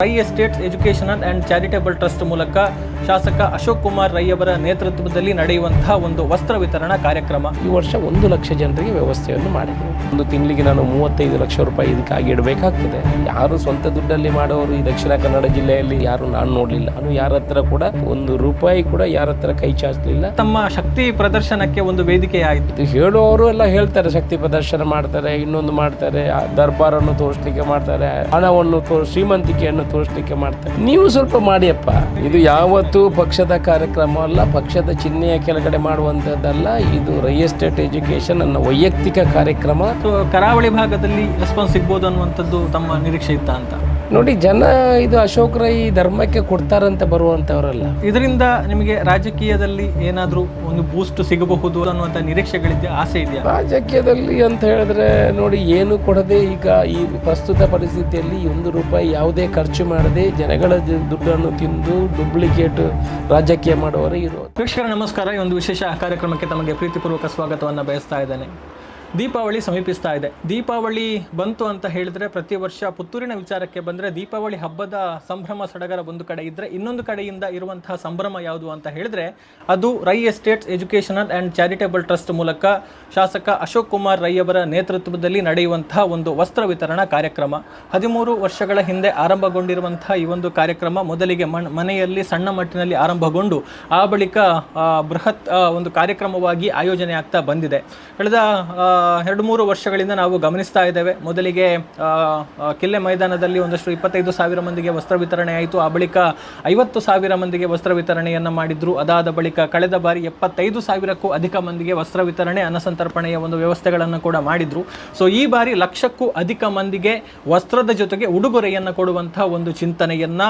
Rai estates educational and charitable trust ಮೂಲಕ ಶಾಸಕ ಅಶೋಕ್ ಕುಮಾರ್ ರೈ ಅವರ ನೇತೃತ್ವದಲ್ಲಿ ನಡೆಯುವಂತಹ ಒಂದು ವಸ್ತ್ರ ವಿತರಣಾ ಕಾರ್ಯಕ್ರಮ. ಈ ವರ್ಷ 1 ಲಕ್ಷ ಜನರಿಗೆ ವ್ಯವಸ್ಥೆಯನ್ನು ಮಾಡಿದ್ದೇವೆ. ಒಂದು ತಿಂಗಳಿಗೆ ನಾನು 35 ಲಕ್ಷ ರೂಪಾಯಿ ಇದಕ್ಕಾಗಿ ಇಡಬೇಕಾಗ್ತದೆ. ಯಾರು ಸ್ವಂತ ದುಡ್ಡಲ್ಲಿ ಮಾಡೋರು ಈ ದಕ್ಷಿಣ ಕನ್ನಡ ಜಿಲ್ಲೆಯಲ್ಲಿ ಯಾರು ನಾನು ನೋಡಲಿಲ್ಲ. ನಾನು ಯಾರ ಹತ್ರ ಕೂಡ 1 ರೂಪಾಯಿ ಕೂಡ ಯಾರ ಹತ್ರ ಕೈ ಚಾಚಲಿಲ್ಲ. ತಮ್ಮ ಶಕ್ತಿ ಪ್ರದರ್ಶನಕ್ಕೆ ಒಂದು ವೇದಿಕೆ ಆಯಿತು. ಹೇಳುವವರು ಎಲ್ಲ ಹೇಳ್ತಾರೆ, ಶಕ್ತಿ ಪ್ರದರ್ಶನ ಮಾಡ್ತಾರೆ, ಇನ್ನೊಂದು ಮಾಡ್ತಾರೆ, ದರ್ಬಾರನ್ನು ತೋರಿಸ್ಲಿಕ್ಕೆ ಮಾಡ್ತಾರೆ, ಹಣವನ್ನು ಶ್ರೀಮಂತಿಕೆಯನ್ನು ತೋರಿಸ್ಲಿಕ್ಕೆ ಮಾಡ್ತಾರೆ. ನೀವು ಸ್ವಲ್ಪ ಮಾಡಿಯಪ್ಪ. ಇದು ಯಾವತ್ತೂ ಪಕ್ಷದ ಕಾರ್ಯಕ್ರಮ ಅಲ್ಲ, ಪಕ್ಷದ ಚಿಹ್ನೆಯ ಕೆಳಗಡೆ ಮಾಡುವಂಥದ್ದಲ್ಲ. ಇದು ರೈ ಎಸ್ಟೇಟ್ ಎಜುಕೇಷನ್ ನನ್ನ ವೈಯಕ್ತಿಕ ಕಾರ್ಯಕ್ರಮ. ಕರಾವಳಿ ಭಾಗದಲ್ಲಿ ರೆಸ್ಪಾನ್ಸ್ ಸಿಗ್ಬೋದು ಅನ್ನುವಂಥದ್ದು ತಮ್ಮ ನಿರೀಕ್ಷೆ ಇತ್ತ ಅಂತ? ನೋಡಿ, ಜನ ಇದು ಅಶೋಕ್ ರೈ ಧರ್ಮಕ್ಕೆ ಕೊಡ್ತಾರಂತ ಬರುವಂಥವರಲ್ಲ. ಇದರಿಂದ ನಿಮಗೆ ರಾಜಕೀಯದಲ್ಲಿ ಏನಾದರೂ ಒಂದು ಬೂಸ್ಟ್ ಸಿಗಬಹುದು ಅನ್ನುವಂಥ ನಿರೀಕ್ಷೆಗಳಿದೆಯಾ, ಆಸೆ ಇದೆಯಾ? ರಾಜಕೀಯದಲ್ಲಿ ಅಂತ ಹೇಳಿದ್ರೆ ನೋಡಿ, ಏನು ಕೊಡದೆ ಈಗ ಈ ಪ್ರಸ್ತುತ ಪರಿಸ್ಥಿತಿಯಲ್ಲಿ 1 ರೂಪಾಯಿ ಯಾವುದೇ ಖರ್ಚು ಮಾಡದೆ ಜನಗಳ ದುಡ್ಡನ್ನು ತಿಂದು ಡೂಪ್ಲಿಕೇಟ್ ರಾಜಕೀಯ ಮಾಡುವವರೇ ಇರೋದು. ವೀಕ್ಷಕರ ನಮಸ್ಕಾರ. ಈ ಒಂದು ವಿಶೇಷ ಕಾರ್ಯಕ್ರಮಕ್ಕೆ ತಮಗೆ ಪ್ರೀತಿಪೂರ್ವಕ ಸ್ವಾಗತವನ್ನು ಬಯಸ್ತಾ ಇದ್ದೇನೆ. ದೀಪಾವಳಿ ಸಮೀಪಿಸ್ತಾ ಇದೆ. ದೀಪಾವಳಿ ಬಂತು ಅಂತ ಹೇಳಿದ್ರೆ ಪ್ರತಿ ವರ್ಷ ಪುತ್ತೂರಿನ ವಿಚಾರಕ್ಕೆ ಬಂದರೆ ದೀಪಾವಳಿ ಹಬ್ಬದ ಸಂಭ್ರಮ ಸಡಗರ ಒಂದು ಕಡೆ ಇದ್ದರೆ, ಇನ್ನೊಂದು ಕಡೆಯಿಂದ ಇರುವಂತಹ ಸಂಭ್ರಮ ಯಾವುದು ಅಂತ ಹೇಳಿದ್ರೆ ಅದು Rai estates educational and charitable trust ಮೂಲಕ ಶಾಸಕ ಅಶೋಕ್ ಕುಮಾರ್ ರೈ ಅವರ ನೇತೃತ್ವದಲ್ಲಿ ನಡೆಯುವಂತಹ ಒಂದು ವಸ್ತ್ರ ವಿತರಣಾ ಕಾರ್ಯಕ್ರಮ. 13 ವರ್ಷಗಳ ಹಿಂದೆ ಆರಂಭಗೊಂಡಿರುವಂತಹ ಈ ಒಂದು ಕಾರ್ಯಕ್ರಮ ಮೊದಲಿಗೆ ಮನೆಯಲ್ಲಿ ಸಣ್ಣ ಮಟ್ಟಿನಲ್ಲಿ ಆರಂಭಗೊಂಡು ಆ ಬಳಿಕ ಬೃಹತ್ ಒಂದು ಕಾರ್ಯಕ್ರಮವಾಗಿ ಆಯೋಜನೆ ಆಗ್ತಾ ಬಂದಿದೆ. ಕಳೆದ 2-3 ವರ್ಷಗಳಿಂದ ನಾವು ಗಮನಿಸ್ತಾ ಇದ್ದೇವೆ. ಮೊದಲಿಗೆ ಕಿಲ್ಲೆ ಮೈದಾನದಲ್ಲಿ ಒಂದಷ್ಟು 25,000 ಮಂದಿಗೆ ವಸ್ತ್ರ ವಿತರಣೆ ಆಯಿತು. ಆ ಬಳಿಕ 50,000 ಮಂದಿಗೆ ವಸ್ತ್ರ ವಿತರಣೆಯನ್ನು ಮಾಡಿದ್ರು. ಅದಾದ ಬಳಿಕ ಕಳೆದ ಬಾರಿ 75,000ಕ್ಕೂ ಅಧಿಕ ಮಂದಿಗೆ ವಸ್ತ್ರ ವಿತರಣೆ, ಅನ್ನಸಂತರ್ಪಣೆಯ ಒಂದು ವ್ಯವಸ್ಥೆಗಳನ್ನು ಕೂಡ ಮಾಡಿದ್ರು. ಸೊ ಈ ಬಾರಿ 1,00,000ಕ್ಕೂ ಅಧಿಕ ಮಂದಿಗೆ ವಸ್ತ್ರದ ಜೊತೆಗೆ ಉಡುಗೊರೆಯನ್ನು ಕೊಡುವಂತಹ ಒಂದು ಚಿಂತನೆಯನ್ನು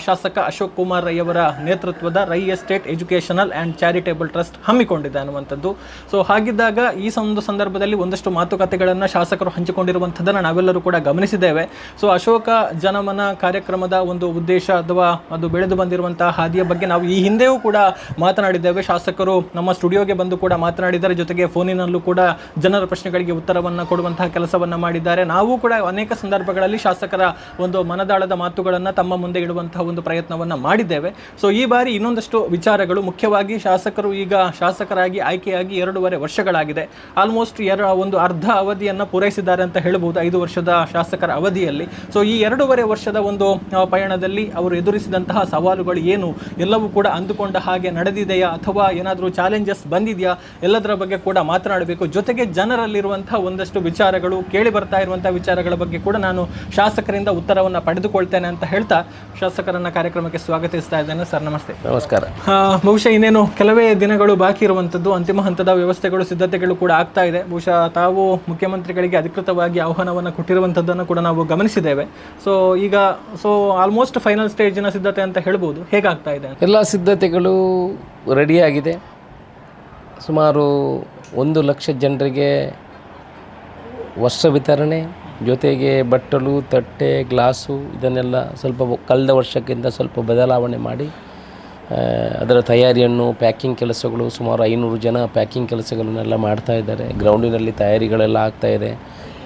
ಶಾಸಕ ಅಶೋಕ್ ಕುಮಾರ್ ರೈ ಅವರ ನೇತೃತ್ವದ Rai estate educational and charitable trust ಹಮ್ಮಿಕೊಂಡಿದೆ ಅನ್ನುವಂಥದ್ದು. ಸೊ ಹಾಗಿದ್ದಾಗ ಈ ಒಂದು ಸಂದರ್ಭದಲ್ಲಿ ಒಂದಷ್ಟು ಮಾತುಕತೆಗಳನ್ನು ಶಾಸಕರು ಹಂಚಿಕೊಂಡಿರುವಂಥದ್ದನ್ನು ನಾವೆಲ್ಲರೂ ಕೂಡ ಗಮನಿಸಿದ್ದೇವೆ. ಸೊ ಅಶೋಕ ಜನಮನ ಕಾರ್ಯಕ್ರಮದ ಒಂದು ಉದ್ದೇಶ ಅಥವಾ ಅದು ಬೆಳೆದು ಬಂದಿರುವಂತಹ ಹಾದಿಯ ಬಗ್ಗೆ ನಾವು ಈ ಹಿಂದೆಯೂ ಕೂಡ ಮಾತನಾಡಿದ್ದೇವೆ. ಶಾಸಕರು ನಮ್ಮ ಸ್ಟುಡಿಯೋಗೆ ಬಂದು ಕೂಡ ಮಾತನಾಡಿದ್ದಾರೆ. ಜೊತೆಗೆ ಫೋನಿನಲ್ಲೂ ಕೂಡ ಜನರ ಪ್ರಶ್ನೆಗಳಿಗೆ ಉತ್ತರವನ್ನು ಕೊಡುವಂತಹ ಕೆಲಸವನ್ನು ಮಾಡಿದ್ದಾರೆ. ನಾವು ಕೂಡ ಅನೇಕ ಸಂದರ್ಭಗಳಲ್ಲಿ ಶಾಸಕರ ಒಂದು ಮನದಾಳದ ಮಾತುಗಳನ್ನು ತಮ್ಮ ಮುಂದೆ ಇಡುವಂತಹ ಒಂದು ಪ್ರಯತ್ನವನ್ನು ಮಾಡಿದ್ದೇವೆ. ಸೊ ಈ ಬಾರಿ ಇನ್ನೊಂದಷ್ಟು ವಿಚಾರಗಳು, ಮುಖ್ಯವಾಗಿ ಶಾಸಕರು ಈಗ ಶಾಸಕರಾಗಿ ಆಯ್ಕೆಯಾಗಿ 2.5 ವರ್ಷಗಳಾಗಿದೆ. ಆಲ್ಮೋಸ್ಟ್ ಒಂದು ಅರ್ಧ ಅವಧಿಯನ್ನು ಪೂರೈಸಿದ್ದಾರೆ ಅಂತ ಹೇಳಬಹುದು 5 ವರ್ಷದ ಶಾಸಕರ ಅವಧಿಯಲ್ಲಿ. ಸೊ ಈ 2.5 ವರ್ಷದ ಒಂದು ಪಯಣದಲ್ಲಿ ಅವರು ಎದುರಿಸಿದಂತಹ ಸವಾಲುಗಳು ಏನು, ಎಲ್ಲವೂ ಕೂಡ ಅಂದುಕೊಂಡ ಹಾಗೆ ನಡೆದಿದೆಯಾ ಅಥವಾ ಏನಾದರೂ ಚಾಲೆಂಜಸ್ ಬಂದಿದೆಯಾ, ಎಲ್ಲದರ ಬಗ್ಗೆ ಕೂಡ ಮಾತನಾಡಬೇಕು. ಜೊತೆಗೆ ಜನರಲ್ಲಿರುವಂತಹ ಒಂದಷ್ಟು ವಿಚಾರಗಳು, ಕೇಳಿ ಬರ್ತಾ ಇರುವಂತಹ ವಿಚಾರಗಳ ಬಗ್ಗೆ ಕೂಡ ನಾನು ಶಾಸಕರಿಂದ ಉತ್ತರವನ್ನು ಪಡೆದುಕೊಳ್ತೇನೆ ಅಂತ ಹೇಳ್ತಾ ಶಾಸಕರನ್ನ ಕಾರ್ಯಕ್ರಮಕ್ಕೆ ಸ್ವಾಗತಿಸ್ತಾ ಇದ್ದೇನೆ. ಸರ್ ನಮಸ್ತೆ. ನಮಸ್ಕಾರ. ಬಹುಶಃ ಇನ್ನೇನು ಕೆಲವೇ ದಿನಗಳು ಬಾಕಿ ಇರುವಂಥದ್ದು, ಅಂತಿಮ ಹಂತದ ವ್ಯವಸ್ಥೆಗಳು, ಸಿದ್ಧತೆಗಳು ಕೂಡ ಆಗ್ತಾ ಇದೆ. ಬಹುಶಃ ತಾವು ಮುಖ್ಯಮಂತ್ರಿಗಳಿಗೆ ಅಧಿಕೃತವಾಗಿ ಆಹ್ವಾನವನ್ನು ಕೊಟ್ಟಿರುವಂಥದ್ದನ್ನು ಕೂಡ ನಾವು ಗಮನಿಸಿದ್ದೇವೆ. ಸೊ ಈಗ ಆಲ್ಮೋಸ್ಟ್ ಫೈನಲ್ ಸ್ಟೇಜಿನ ಸಿದ್ಧತೆ ಅಂತ ಹೇಳ್ಬೋದು. ಹೇಗಾಗ್ತಾ ಇದೆ? ಎಲ್ಲ ಸಿದ್ಧತೆಗಳು ರೆಡಿಯಾಗಿದೆ. ಸುಮಾರು 1 ಲಕ್ಷ ಜನರಿಗೆ ವಸ್ತ್ರ ವಿತರಣೆ, ಜೊತೆಗೆ ಬಟ್ಟಲು, ತಟ್ಟೆ, ಗ್ಲಾಸು ಇದನ್ನೆಲ್ಲ ಸ್ವಲ್ಪ ಕಳೆದ ವರ್ಷಕ್ಕಿಂತ ಸ್ವಲ್ಪ ಬದಲಾವಣೆ ಮಾಡಿ ಅದರ ತಯಾರಿಯನ್ನು, ಪ್ಯಾಕಿಂಗ್ ಕೆಲಸಗಳು, ಸುಮಾರು 500 ಜನ ಪ್ಯಾಕಿಂಗ್ ಕೆಲಸಗಳನ್ನೆಲ್ಲ ಮಾಡ್ತಾ ಇದ್ದಾರೆ. ಗ್ರೌಂಡಿನಲ್ಲಿ ತಯಾರಿಗಳೆಲ್ಲ ಆಗ್ತಾಯಿದೆ.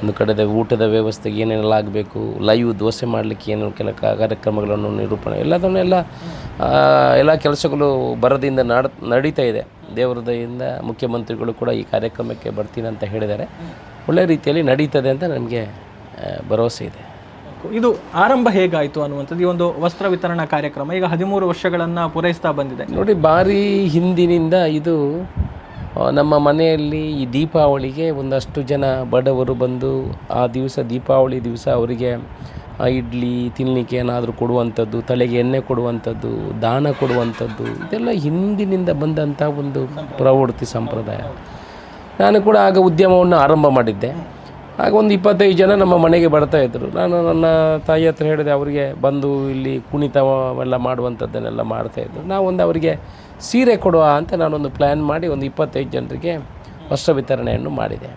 ಒಂದು ಕಡೆ ಊಟದ ವ್ಯವಸ್ಥೆಗೆ ಏನೇನೆಲ್ಲ ಆಗಬೇಕು, ಲೈವ್ ದೋಸೆ ಮಾಡಲಿಕ್ಕೆ ಏನು ಕೆಲ ಕಾರ್ಯಕ್ರಮಗಳನ್ನು ನಿರೂಪಣೆ, ಎಲ್ಲ ಕೆಲಸಗಳು ಬರದಿಂದ ನಡೀತಾ ಇದೆ. ದೇವರ ದಯೆಯಿಂದ ಮುಖ್ಯಮಂತ್ರಿಗಳು ಕೂಡ ಈ ಕಾರ್ಯಕ್ರಮಕ್ಕೆ ಬರ್ತೀನಿ ಅಂತ ಹೇಳಿದ್ದಾರೆ. ಒಳ್ಳೆಯ ರೀತಿಯಲ್ಲಿ ನಡೀತದೆ ಅಂತ ನಮಗೆ ಭರವಸೆ ಇದೆ. ಇದು ಆರಂಭ ಹೇಗಾಯಿತು ಅನ್ನುವಂಥದ್ದು ಈ ಒಂದು ವಸ್ತ್ರ ವಿತರಣಾ ಕಾರ್ಯಕ್ರಮ ಈಗ 13 ವರ್ಷಗಳನ್ನು ಪೂರೈಸ್ತಾ ಬಂದಿದೆ. ನೋಡಿ, ಭಾರಿ ಹಿಂದಿನಿಂದ ಇದು ನಮ್ಮ ಮನೆಯಲ್ಲಿ ಈ ದೀಪಾವಳಿಗೆ ಒಂದಷ್ಟು ಜನ ಬಡವರು ಬಂದು ಆ ದಿವಸ, ದೀಪಾವಳಿ ದಿವಸ ಅವರಿಗೆ ಇಡ್ಲಿ ತಿನ್ನಲಿಕ್ಕೆ ಏನಾದರೂ ಕೊಡುವಂಥದ್ದು, ತಲೆಗೆ ಎಣ್ಣೆ ಕೊಡುವಂಥದ್ದು, ದಾನ ಕೊಡುವಂಥದ್ದು, ಇದೆಲ್ಲ ಹಿಂದಿನಿಂದ ಬಂದಂಥ ಒಂದು ಪ್ರವೃತ್ತಿ, ಸಂಪ್ರದಾಯ. ನಾನು ಕೂಡ ಆಗ ಉದ್ಯಮವನ್ನು ಆರಂಭ ಮಾಡಿದ್ದೆ. ಆಗ ಒಂದು 25 ಜನ ನಮ್ಮ ಮನೆಗೆ ಬರ್ತಾಯಿದ್ರು. ನಾನು ನನ್ನ ತಾಯಿ ಹತ್ರ ಹೇಳಿದೆ, ಅವರಿಗೆ ಬಂದು ಇಲ್ಲಿ ಕುಣಿತವೆಲ್ಲ ಮಾಡುವಂಥದ್ದನ್ನೆಲ್ಲ ಮಾಡ್ತಾಯಿದ್ರು. ನಾವೊಂದು ಅವರಿಗೆ ಸೀರೆ ಕೊಡುವ ಅಂತ ನಾನೊಂದು ಪ್ಲ್ಯಾನ್ ಮಾಡಿ ಒಂದು 25 ಜನರಿಗೆ ವಸ್ತ್ರ ವಿತರಣೆಯನ್ನು ಮಾಡಿದೆ.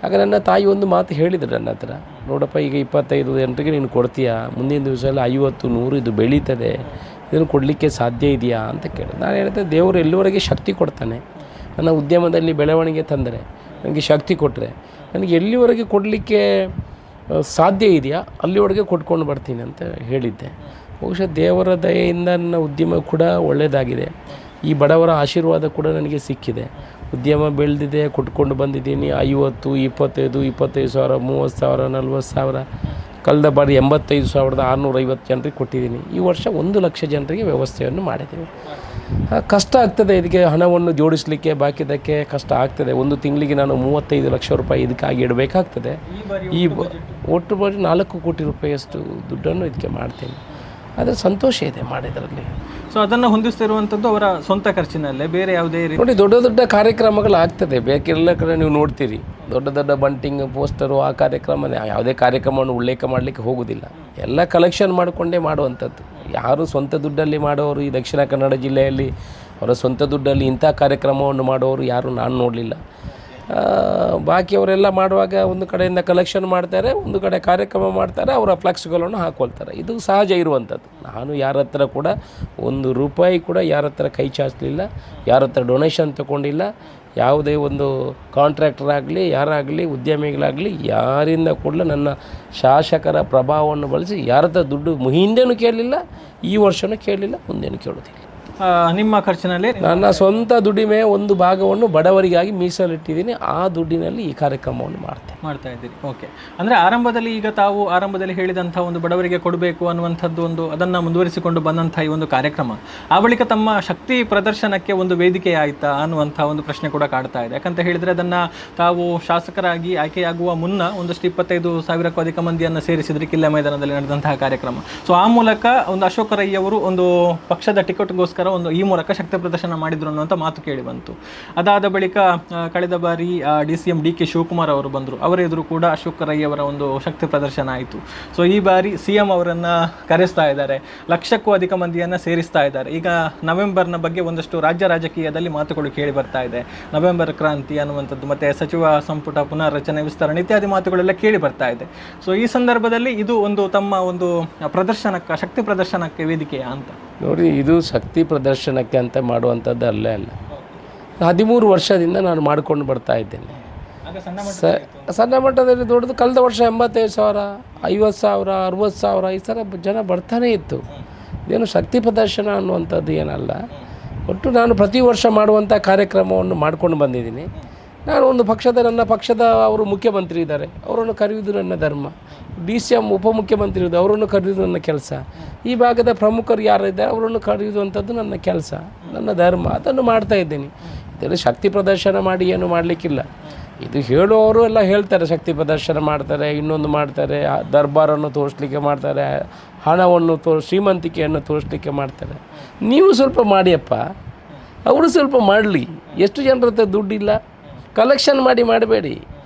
ಆಗ ನನ್ನ ತಾಯಿ ಒಂದು ಮಾತು ಹೇಳಿದರು ನನ್ನ ಹತ್ರ, ನೋಡಪ್ಪ, ಈಗ 25 ಜನರಿಗೆ ನೀನು ಕೊಡ್ತೀಯಾ, ಮುಂದಿನ ದಿವಸ ಎಲ್ಲ 50-100 ಇದು ಬೆಳೀತದೆ, ಇದನ್ನು ಕೊಡಲಿಕ್ಕೆ ಸಾಧ್ಯ ಇದೆಯಾ ಅಂತ ಕೇಳಿದೆ. ನಾನು ಹೇಳಿದೆ, ದೇವರು ಎಲ್ಲಿವರೆಗೆ ಶಕ್ತಿ ಕೊಡ್ತಾನೆ. ನನ್ನ ಉದ್ಯಮದಲ್ಲಿ ಬೆಳವಣಿಗೆ ತಂದರೆ, ನನಗೆ ಶಕ್ತಿ ಕೊಟ್ಟರೆ, ನನಗೆ ಎಲ್ಲಿವರೆಗೆ ಕೊಡಲಿಕ್ಕೆ ಸಾಧ್ಯ ಇದೆಯಾ ಅಲ್ಲಿವರೆಗೆ ಕೊಟ್ಕೊಂಡು ಬರ್ತೀನಿ ಅಂತ ಹೇಳಿದ್ದೆ. ಬಹುಶಃ ದೇವರ ದಯೆಯಿಂದ ನನ್ನ ಉದ್ಯಮ ಕೂಡ ಒಳ್ಳೆಯದಾಗಿದೆ. ಈ ಬಡವರ ಆಶೀರ್ವಾದ ಕೂಡ ನನಗೆ ಸಿಕ್ಕಿದೆ. ಉದ್ಯಮ ಬೆಳೆದಿದೆ, ಕೊಟ್ಕೊಂಡು ಬಂದಿದ್ದೀನಿ. 50, 25, 25,000, 30,000, 40,000, ಕಳೆದ ಬಾರಿ 85,650 ಜನರಿಗೆ ಕೊಟ್ಟಿದ್ದೀನಿ. ಈ ವರ್ಷ 1,00,000 ಜನರಿಗೆ ವ್ಯವಸ್ಥೆಯನ್ನು ಮಾಡಿದ್ದೀವಿ. ಕಷ್ಟ ಆಗ್ತದೆ, ಇದಕ್ಕೆ ಹಣವನ್ನು ಜೋಡಿಸಲಿಕ್ಕೆ ಬಾಕಿದ್ದಕ್ಕೆ ಕಷ್ಟ ಆಗ್ತದೆ. ಒಂದು ತಿಂಗಳಿಗೆ ನಾನು 35 ಲಕ್ಷ ರೂಪಾಯಿ ಇದಕ್ಕಾಗಿ ಇಡಬೇಕಾಗ್ತದೆ. ಈ ಒಟ್ಟು ಬಾರಿ 4 ಕೋಟಿ ರೂಪಾಯಿಯಷ್ಟು ದುಡ್ಡನ್ನು ಇದಕ್ಕೆ ಮಾಡ್ತೀನಿ. ಆದರೆ ಸಂತೋಷ ಇದೆ ಮಾಡಿದ್ರಲ್ಲಿ. ಸೊ ಅದನ್ನು ಹೊಂದಿಸ್ತಿರುವಂಥದ್ದು ಅವರ ಸ್ವಂತ ಖರ್ಚಿನಲ್ಲೇ, ಬೇರೆ ಯಾವುದೇ ರೀತಿ ನೋಡಿ ದೊಡ್ಡ ದೊಡ್ಡ ಕಾರ್ಯಕ್ರಮಗಳಾಗ್ತದೆ. ಬೇಕೆಲ್ಲ ಕಡೆ ನೀವು ನೋಡ್ತೀರಿ, ದೊಡ್ಡ ದೊಡ್ಡ ಬಂಟಿಂಗ್ ಪೋಸ್ಟರು, ಆ ಕಾರ್ಯಕ್ರಮ ಯಾವುದೇ ಕಾರ್ಯಕ್ರಮವನ್ನು ಉಲ್ಲೇಖ ಮಾಡಲಿಕ್ಕೆ ಹೋಗೋದಿಲ್ಲ. ಎಲ್ಲ ಕಲೆಕ್ಷನ್ ಮಾಡಿಕೊಂಡೇ ಮಾಡುವಂಥದ್ದು. ಯಾರು ಸ್ವಂತ ದುಡ್ಡಲ್ಲಿ ಮಾಡೋರು ಈ ದಕ್ಷಿಣ ಕನ್ನಡ ಜಿಲ್ಲೆಯಲ್ಲಿ ಅವರ ಸ್ವಂತ ದುಡ್ಡಲ್ಲಿ ಇಂಥ ಕಾರ್ಯಕ್ರಮವನ್ನು ಮಾಡೋರು ಯಾರು ನಾನು ನೋಡಲಿಲ್ಲ. ಬಾಕಿಯವರೆಲ್ಲ ಮಾಡುವಾಗ ಒಂದು ಕಡೆಯಿಂದ ಕಲೆಕ್ಷನ್ ಮಾಡ್ತಾರೆ, ಒಂದು ಕಡೆ ಕಾರ್ಯಕ್ರಮ ಮಾಡ್ತಾರೆ, ಅವರ ಫ್ಲೆಕ್ಸ್ಗಳನ್ನು ಹಾಕ್ಕೊಳ್ತಾರೆ. ಇದು ಸಹಜ ಇರುವಂಥದ್ದು. ನಾನು ಯಾರ ಹತ್ರ ಕೂಡ 1 ರೂಪಾಯಿ ಕೂಡ ಯಾರ ಹತ್ರ ಕೈ ಚಾಚಲಿಲ್ಲ, ಯಾರ ಹತ್ರ ಡೊನೇಷನ್ ತೊಗೊಂಡಿಲ್ಲ. ಯಾವುದೇ ಒಂದು ಕಾಂಟ್ರಾಕ್ಟರ್ ಆಗಲಿ, ಯಾರಾಗಲಿ, ಉದ್ಯಮಿಗಳಾಗಲಿ ಯಾರಿಂದ ಕೂಡ ನನ್ನ ಶಾಸಕರ ಪ್ರಭಾವವನ್ನು ಬಳಸಿ ಯಾರ ಹತ್ರ ದುಡ್ಡು ಹಿಂದೆನೂ ಕೇಳಲಿಲ್ಲ, ಈ ವರ್ಷವೂ ಕೇಳಲಿಲ್ಲ, ಮುಂದೇನು ಕೇಳೋದಿಲ್ಲ. ನಿಮ್ಮ ಖರ್ಚಿನಲ್ಲಿ ನನ್ನ ಸ್ವಂತ ದುಡಿಮೆ ಒಂದು ಭಾಗವನ್ನು ಬಡವರಿಗಾಗಿ ಮೀಸಲಿಟ್ಟಿದ್ದೀನಿ. ಆ ದುಡ್ಡಿನಲ್ಲಿ ಈ ಕಾರ್ಯಕ್ರಮವನ್ನು ಮಾಡ್ತಾ ಇದ್ದೀರಿ. ಓಕೆ, ಅಂದರೆ ಆರಂಭದಲ್ಲಿ ಹೇಳಿದಂಥ ಒಂದು ಬಡವರಿಗೆ ಕೊಡಬೇಕು ಅನ್ನುವಂಥದ್ದು ಒಂದು ಅದನ್ನು ಮುಂದುವರಿಸಿಕೊಂಡು ಬಂದಂಥ ಈ ಒಂದು ಕಾರ್ಯಕ್ರಮ ಆ ಬಳಿಕ ತಮ್ಮ ಶಕ್ತಿ ಪ್ರದರ್ಶನಕ್ಕೆ ಒಂದು ವೇದಿಕೆ ಆಯಿತಾ ಅನ್ನುವಂಥ ಒಂದು ಪ್ರಶ್ನೆ ಕೂಡ ಕಾಡ್ತಾ ಇದೆ. ಯಾಕಂತ ಹೇಳಿದರೆ ಅದನ್ನು ತಾವು ಶಾಸಕರಾಗಿ ಆಯ್ಕೆಯಾಗುವ ಮುನ್ನ ಒಂದಷ್ಟು 25,000ಕ್ಕೂ ಅಧಿಕ ಮಂದಿಯನ್ನು ಸೇರಿಸಿದ್ರಿ ಕಿಲ್ಲೆ ಮೈದಾನದಲ್ಲಿ ನಡೆದಂತಹ ಕಾರ್ಯಕ್ರಮ. ಸೊ ಆ ಮೂಲಕ ಒಂದು ಅಶೋಕ ರೈ ಅವರು ಒಂದು ಪಕ್ಷದ ಟಿಕೆಟ್ಗೋಸ್ಕರ ಈ ಮೂಲಕ ಶಕ್ತಿ ಪ್ರದರ್ಶನ ಮಾಡಿದ್ರು ಅನ್ನುವಂಥ ಮಾತು ಕೇಳಿ ಬಂತು. ಅದಾದ ಬಳಿಕ ಕಳೆದ ಬಾರಿ DCM DK ಶಿವಕುಮಾರ್ ಅವರು ಬಂದರು. ಅವರ ಎದುರು ಕೂಡ ಅಶೋಕ ರೈ ಅವರ ಒಂದು ಶಕ್ತಿ ಪ್ರದರ್ಶನ ಆಯಿತು. ಸೊ ಈ ಬಾರಿ CM ಅವರನ್ನು ಕರೆಸ್ತಾ ಇದ್ದಾರೆ, 1,00,000ಕ್ಕೂ ಅಧಿಕ ಮಂದಿಯನ್ನು ಸೇರಿಸ್ತಾ ಇದ್ದಾರೆ. ಈಗ ನವೆಂಬರ್ನ ಬಗ್ಗೆ ಒಂದಷ್ಟು ರಾಜ್ಯ ರಾಜಕೀಯದಲ್ಲಿ ಮಾತುಗಳು ಕೇಳಿ ಬರ್ತಾ ಇದೆ. ನವೆಂಬರ್ ಕ್ರಾಂತಿ ಅನ್ನುವಂಥದ್ದು, ಮತ್ತು ಸಚಿವ ಸಂಪುಟ ಪುನರ್ರಚನೆ, ವಿಸ್ತರಣೆ ಇತ್ಯಾದಿ ಮಾತುಗಳೆಲ್ಲ ಕೇಳಿ ಬರ್ತಾ ಇದೆ. ಸೊ ಈ ಸಂದರ್ಭದಲ್ಲಿ ಇದು ಒಂದು ತಮ್ಮ ಒಂದು ಶಕ್ತಿ ಪ್ರದರ್ಶನಕ್ಕೆ ವೇದಿಕೆಯಾ ಅಂತ ನೋಡಿ. ಇದು ಶಕ್ತಿ ಪ್ರದರ್ಶನಕ್ಕೆ ಅಂತ ಮಾಡುವಂಥದ್ದು ಅಲ್ಲ. 13 ವರ್ಷದಿಂದ ನಾನು ಮಾಡಿಕೊಂಡು ಬರ್ತಾ ಇದ್ದೇನೆ. ಸಣ್ಣ ಮಟ್ಟದಲ್ಲಿ ದೊಡ್ಡದು ಕಳೆದ ವರ್ಷ 85,000, 50,000, 60,000 ಈ ಥರ ಜನ ಬರ್ತಾನೇ ಇತ್ತು. ಇದೇನು ಶಕ್ತಿ ಪ್ರದರ್ಶನ ಅನ್ನುವಂಥದ್ದು ಏನಲ್ಲ. ಒಟ್ಟು ನಾನು ಪ್ರತಿ ವರ್ಷ ಮಾಡುವಂಥ ಕಾರ್ಯಕ್ರಮವನ್ನು ಮಾಡ್ಕೊಂಡು ಬಂದಿದ್ದೀನಿ. ನಾನು ಒಂದು ನನ್ನ ಪಕ್ಷದ ಅವರು ಮುಖ್ಯಮಂತ್ರಿ ಇದ್ದಾರೆ, ಅವರನ್ನು ಕರೆಯುವುದು ನನ್ನ ಧರ್ಮ. DCM ಉಪಮುಖ್ಯಮಂತ್ರಿ ಇದ್ದಾರೆ, ಅವರನ್ನು ಕರೆಯುವುದು ನನ್ನ ಕೆಲಸ. ಈ ಭಾಗದ ಪ್ರಮುಖರು ಯಾರಿದ್ದಾರೆ ಅವರನ್ನು ಕರೆಯುವಂಥದ್ದು ನನ್ನ ಕೆಲಸ, ನನ್ನ ಧರ್ಮ. ಅದನ್ನು ಮಾಡ್ತಾ ಇದ್ದೀನಿ. ಇದರಲ್ಲಿ ಶಕ್ತಿ ಪ್ರದರ್ಶನ ಮಾಡಿ ಏನು ಮಾಡಲಿಕ್ಕಿಲ್ಲ. ಇದು ಹೇಳುವವರು ಎಲ್ಲ ಹೇಳ್ತಾರೆ, ಶಕ್ತಿ ಪ್ರದರ್ಶನ ಮಾಡ್ತಾರೆ, ಇನ್ನೊಂದು ಮಾಡ್ತಾರೆ, ದರ್ಬಾರನ್ನು ತೋರಿಸ್ಲಿಕ್ಕೆ ಮಾಡ್ತಾರೆ, ಹಣವನ್ನು ಶ್ರೀಮಂತಿಕೆಯನ್ನು ತೋರಿಸ್ಲಿಕ್ಕೆ ಮಾಡ್ತಾರೆ. ನೀವು ಸ್ವಲ್ಪ ಮಾಡಿಯಪ್ಪ, ಅವರು ಸ್ವಲ್ಪ ಮಾಡಲಿ. ಎಷ್ಟು ಜನರ ಹತ್ರ ದುಡ್ಡಿಲ್ಲ, ಕಲೆಕ್ಷನ್ ಮಾಡಬೇಡಿ.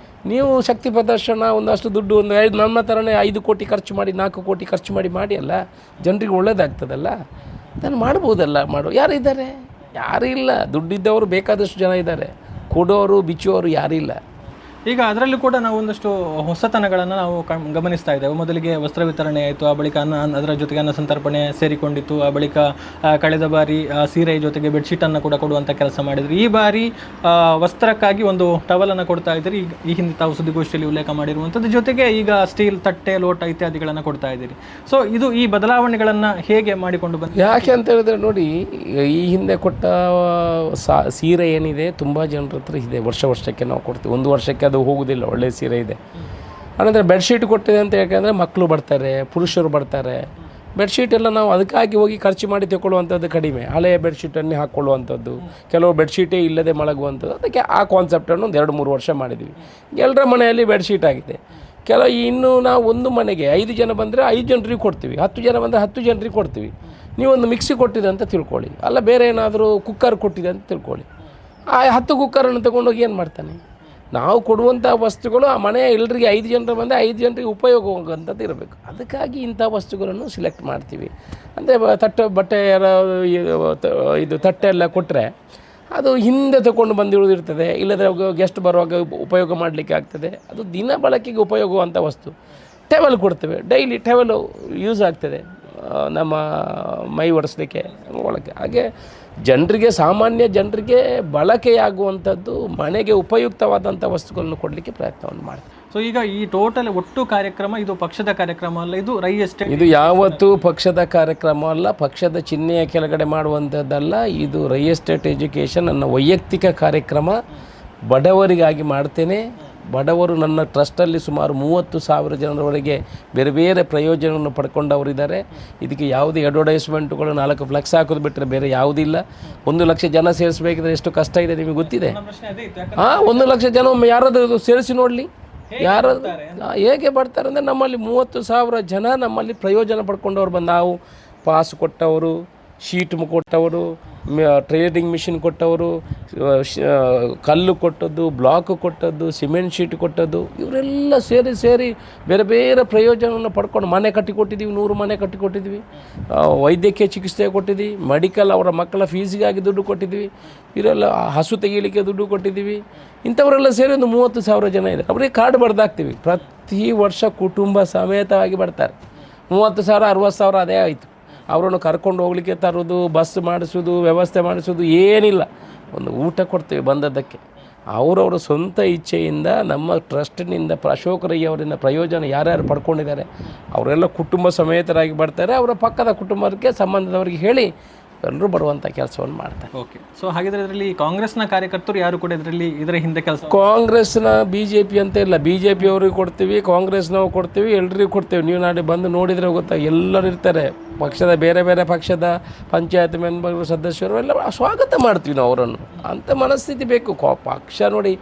ನೀವು ಶಕ್ತಿ ಪ್ರದರ್ಶನ ಒಂದಷ್ಟು ದುಡ್ಡು ನಮ್ಮ ಥರನೇ 5 ಕೋಟಿ ಖರ್ಚು ಮಾಡಿ 4 ಕೋಟಿ ಖರ್ಚು ಮಾಡಿ ಅಲ್ಲ, ಜನರಿಗೆ ಒಳ್ಳೇದಾಗ್ತದಲ್ಲ, ಅದನ್ನು ಮಾಡ್ಬೋದಲ್ಲ. ಯಾರಿದ್ದಾರೆ? ಯಾರೂ ಇಲ್ಲ. ದುಡ್ಡಿದ್ದವರು ಬೇಕಾದಷ್ಟು ಜನ ಇದ್ದಾರೆ, ಕೊಡೋರು ಬಿಚ್ಚೋರು ಯಾರಿಲ್ಲ. ಈಗ ಅದರಲ್ಲೂ ಕೂಡ ನಾವು ಒಂದಷ್ಟು ಹೊಸತನಗಳನ್ನು ನಾವು ಗಮನಿಸ್ತಾ ಇದ್ದೇವೆ. ಮೊದಲಿಗೆ ವಸ್ತ್ರ ವಿತರಣೆ ಆಯಿತು, ಆ ಬಳಿಕ ಅದರ ಜೊತೆಗೆ ಅನ್ನ ಸಂತರ್ಪಣೆ ಸೇರಿಕೊಂಡಿತ್ತು. ಆ ಬಳಿಕ ಕಳೆದ ಬಾರಿ ಸೀರೆ ಜೊತೆಗೆ ಬೆಡ್ಶೀಟನ್ನು ಕೂಡ ಕೊಡುವಂಥ ಕೆಲಸ ಮಾಡಿದ್ರಿ. ಈ ಬಾರಿ ವಸ್ತ್ರಕ್ಕಾಗಿ ಒಂದು ಟವಲನ್ನು ಕೊಡ್ತಾ ಇದ್ದೀರಿ. ಈ ಹಿಂದೆ ತಾವು ಸುದ್ದಿಗೋಷ್ಠಿಯಲ್ಲಿ ಉಲ್ಲೇಖ ಮಾಡಿರುವಂಥದ್ದು. ಜೊತೆಗೆ ಈಗ ಸ್ಟೀಲ್ ತಟ್ಟೆ, ಲೋಟ ಇತ್ಯಾದಿಗಳನ್ನು ಕೊಡ್ತಾ ಇದ್ದೀರಿ. ಸೊ ಈ ಬದಲಾವಣೆಗಳನ್ನು ಹೇಗೆ ಮಾಡಿಕೊಂಡು ಬಂದು? ಯಾಕೆ ಅಂತ ಹೇಳಿದ್ರೆ ನೋಡಿ, ಈ ಹಿಂದೆ ಕೊಟ್ಟ ಸೀರೆ ಏನಿದೆ ತುಂಬ ಜನರ ಹತ್ರ ಇದೆ. ವರ್ಷಕ್ಕೆ ನಾವು ಕೊಡ್ತೀವಿ. 1 ವರ್ಷಕ್ಕೆ ಅದು ಹೋಗೋದಿಲ್ಲ, ಒಳ್ಳೆಯ ಸೀರೆ ಇದೆ. ಆನಂತರ ಬೆಡ್ಶೀಟ್ ಕೊಟ್ಟಿದೆ ಅಂತ ಯಾಕೆಂದರೆ ಮಕ್ಕಳು ಬರ್ತಾರೆ, ಪುರುಷರು ಬರ್ತಾರೆ. ಬೆಡ್ಶೀಟ್ ಎಲ್ಲ ನಾವು ಅದಕ್ಕಾಗಿ ಹೋಗಿ ಖರ್ಚು ಮಾಡಿ ತಗೊಳ್ಳುವಂಥದ್ದು ಕಡಿಮೆ. ಹಳೆಯ ಬೆಡ್ಶೀಟನ್ನೇ ಹಾಕ್ಕೊಳ್ಳುವಂಥದ್ದು, ಕೆಲವು ಬೆಡ್ಶೀಟೇ ಇಲ್ಲದೆ ಮಲಗುವಂಥದ್ದು. ಅದಕ್ಕೆ ಆ ಕಾನ್ಸೆಪ್ಟನ್ನು ಒಂದು 2-3 ವರ್ಷ ಮಾಡಿದ್ವಿ. ಎಲ್ಲರ ಮನೆಯಲ್ಲಿ ಬೆಡ್ಶೀಟ್ ಆಗಿದೆ. ಇನ್ನು ನಾವು ಒಂದು ಮನೆಗೆ 5 ಜನ ಬಂದರೆ 5 ಜನರಿಗೆ ಕೊಡ್ತೀವಿ, 10 ಜನ ಬಂದರೆ 10 ಜನರಿಗೆ ಕೊಡ್ತೀವಿ. ನೀವೊಂದು ಮಿಕ್ಸಿ ಕೊಟ್ಟಿದೆ ಅಂತ ತಿಳ್ಕೊಳ್ಳಿ, ಅಲ್ಲ ಬೇರೆ ಏನಾದರೂ ಕುಕ್ಕರ್ ಕೊಟ್ಟಿದೆ ಅಂತ ತಿಳ್ಕೊಳ್ಳಿ. ಆ 10 ಕುಕ್ಕರನ್ನು ತೊಗೊಂಡೋಗಿ ಏನು ಮಾಡ್ತಾನೆ? ನಾವು ಕೊಡುವಂಥ ವಸ್ತುಗಳು ಆ ಮನೆಯ ಎಲ್ಲರಿಗೆ 5 ಜನರು ಬಂದರೆ 5 ಜನರಿಗೆ ಉಪಯೋಗ ಹೋಗುವಂಥದ್ದು ಇರಬೇಕು. ಅದಕ್ಕಾಗಿ ಇಂಥ ವಸ್ತುಗಳನ್ನು ಸಿಲೆಕ್ಟ್ ಮಾಡ್ತೀವಿ. ಅಂದರೆ ಬಟ್ಟೆ ಇದು ತಟ್ಟೆ ಎಲ್ಲ ಕೊಟ್ಟರೆ ಅದು ಹಿಂದೆ ತಗೊಂಡು ಬಂದಿರೋದಿರ್ತದೆ, ಇಲ್ಲದ್ರೆ ಗೆಸ್ಟ್ ಬರುವಾಗ ಉಪಯೋಗ ಮಾಡಲಿಕ್ಕೆ ಆಗ್ತದೆ. ಅದು ದಿನ ಬಳಕೆಗೆ ಉಪಯೋಗವಂಥ ವಸ್ತು. ಟೆವಲ್ ಕೊಡ್ತೇವೆ, ಡೈಲಿ ಟೆವಲು ಯೂಸ್ ಆಗ್ತದೆ ನಮ್ಮ ಮೈ ಒರೆಸಲಿಕ್ಕೆ ಒಳಗೆ. ಹಾಗೆ ಸಾಮಾನ್ಯ ಜನರಿಗೆ ಬಳಕೆಯಾಗುವಂಥದ್ದು, ಮನೆಗೆ ಉಪಯುಕ್ತವಾದಂಥ ವಸ್ತುಗಳನ್ನು ಕೊಡಲಿಕ್ಕೆ ಪ್ರಯತ್ನವನ್ನು ಮಾಡ್ತೀವಿ. ಸೊ ಸೊ ಈಗ ಈ ಟೋಟಲ್ ಒಟ್ಟು ಕಾರ್ಯಕ್ರಮ ಇದು ಪಕ್ಷದ ಕಾರ್ಯಕ್ರಮ ಅಲ್ಲ, ಇದು ರೈ ಎಸ್ಟೇಟ್. ಇದು ಯಾವತ್ತೂ ಪಕ್ಷದ ಕಾರ್ಯಕ್ರಮ ಅಲ್ಲ, ಪಕ್ಷದ ಚಿಹ್ನೆಯ ಕೆಳಗಡೆ ಮಾಡುವಂಥದ್ದಲ್ಲ. ಇದು ರೈ ಎಸ್ಟೇಟ್ ಎಜುಕೇಷನ್ ನನ್ನ ವೈಯಕ್ತಿಕ ಕಾರ್ಯಕ್ರಮ. ಬಡವರಿಗಾಗಿ ಮಾಡ್ತೇನೆ. ಬಡವರು ನನ್ನ ಟ್ರಸ್ಟಲ್ಲಿ ಸುಮಾರು 30,000 ಜನರವರೆಗೆ ಬೇರೆ ಬೇರೆ ಪ್ರಯೋಜನವನ್ನು ಪಡ್ಕೊಂಡವರಿದ್ದಾರೆ. ಇದಕ್ಕೆ ಯಾವುದೇ ಅಡ್ವರ್ಟೈಸ್ಮೆಂಟ್ಗಳು 4 ಫ್ಲೆಕ್ಸ್ ಹಾಕೋದು ಬಿಟ್ಟರೆ ಬೇರೆ ಯಾವುದಿಲ್ಲ. 1 ಲಕ್ಷ ಜನ ಸೇರಿಸಬೇಕಿದ್ರೆ ಎಷ್ಟು ಕಷ್ಟ ಇದೆ ನಿಮಗೆ ಗೊತ್ತಿದೆ. 1 ಲಕ್ಷ ಜನ ಒಮ್ಮೆ ಯಾರಾದರೂ ಸೇರಿಸಿ ನೋಡಲಿ, ಯಾರು ಹೇಗೆ ಬರ್ತಾರೆ ಅಂದರೆ ನಮ್ಮಲ್ಲಿ 30,000 ಜನ ನಮ್ಮಲ್ಲಿ ಪ್ರಯೋಜನ ಪಡ್ಕೊಂಡವ್ರು ಬಂದು, ನಾವು ಪಾಸ್ ಕೊಟ್ಟವರು, ಶೀಟ್ ಕೊಟ್ಟವರು, ಟ್ರೇಡಿಂಗ್ ಮಿಷಿನ್ ಕೊಟ್ಟವರು, ಕಲ್ಲು ಕೊಟ್ಟದ್ದು, ಬ್ಲಾಕ್ ಕೊಟ್ಟದ್ದು, ಸಿಮೆಂಟ್ ಶೀಟ್ ಕೊಟ್ಟದ್ದು, ಇವರೆಲ್ಲ ಸೇರಿ ಬೇರೆ ಬೇರೆ ಪ್ರಯೋಜನವನ್ನು ಪಡ್ಕೊಂಡು ಮನೆ ಕಟ್ಟಿಕೊಟ್ಟಿದ್ದೀವಿ. 100 ಮನೆ ಕಟ್ಟಿಕೊಟ್ಟಿದ್ವಿ. ವೈದ್ಯಕೀಯ ಚಿಕಿತ್ಸೆ ಕೊಟ್ಟಿದ್ದೀವಿ. ಮೆಡಿಕಲ್ ಅವರ ಮಕ್ಕಳ ಫೀಸಿಗಾಗಿ ದುಡ್ಡು ಕೊಟ್ಟಿದ್ವಿ. ಇವರೆಲ್ಲ ಹಸು ತೆಗೀಲಿಕ್ಕೆ ದುಡ್ಡು ಕೊಟ್ಟಿದ್ದೀವಿ. ಇಂಥವರೆಲ್ಲ ಸೇರಿ ಒಂದು 30,000 ಜನ ಇದೆ. ಅವರಿಗೆ ಕಾರ್ಡ್ ಬರೆದಾಕ್ತೀವಿ. ಪ್ರತಿ ವರ್ಷ ಕುಟುಂಬ ಸಮೇತವಾಗಿ ಬರ್ತಾರೆ. 30,000 60,000 ಅದೇ ಆಯಿತು. ಅವರನ್ನು ಕರ್ಕೊಂಡು ಹೋಗ್ಲಿಕ್ಕೆ ತರೋದು, ಬಸ್ ಮಾಡಿಸೋದು, ವ್ಯವಸ್ಥೆ ಮಾಡಿಸೋದು ಏನಿಲ್ಲ. ಒಂದು ಊಟ ಕೊಡ್ತೇವೆ ಬಂದದ್ದಕ್ಕೆ. ಅವರವರ ಸ್ವಂತ ಇಚ್ಛೆಯಿಂದ ನಮ್ಮ ಟ್ರಸ್ಟಿನಿಂದ ಅಶೋಕ್ ರೈ ಅವರಿಂದ ಪ್ರಯೋಜನ ಯಾರ್ಯಾರು ಪಡ್ಕೊಂಡಿದ್ದಾರೆ ಅವರೆಲ್ಲ ಕುಟುಂಬ ಸಮೇತರಾಗಿ ಬರ್ತಾರೆ. ಅವರ ಪಕ್ಕದ ಕುಟುಂಬಕ್ಕೆ ಸಂಬಂಧದವರಿಗೆ ಹೇಳಿ ಎಲ್ಲರೂ ಬರುವಂಥ ಕೆಲಸವನ್ನು ಮಾಡ್ತಾರೆ. ಓಕೆ. ಸೊ ಹಾಗಿದ್ರೆ ಇದರಲ್ಲಿ ಕಾಂಗ್ರೆಸ್ನ ಕಾರ್ಯಕರ್ತರು ಯಾರು ಕೂಡ ಇದರ ಹಿಂದೆ ಕೆಲಸ? ಕಾಂಗ್ರೆಸ್ನ BJP ಅಂತ ಇಲ್ಲ. BJP ಅವ್ರಿಗೆ ಕೊಡ್ತೀವಿ, ಕಾಂಗ್ರೆಸ್ನವ್ರು ಕೊಡ್ತೀವಿ, ಎಲ್ರಿಗೂ ಕೊಡ್ತೀವಿ. ನೀವು ನಾಳೆ ಬಂದು ನೋಡಿದರೆ ಗೊತ್ತಾ, ಎಲ್ಲರೂ ಇರ್ತಾರೆ. ಪಕ್ಷದ ಬೇರೆ ಬೇರೆ ಪಕ್ಷದ ಪಂಚಾಯತ್ ಮೆಂಬರ್ಗಳು, ಸದಸ್ಯರು ಎಲ್ಲ ಸ್ವಾಗತ ಮಾಡ್ತೀವಿ ನಾವು ಅವರನ್ನು. ಅಂಥ ಮನಸ್ಥಿತಿ ಬೇಕು. ಪಕ್ಷ ನೋಡಿ,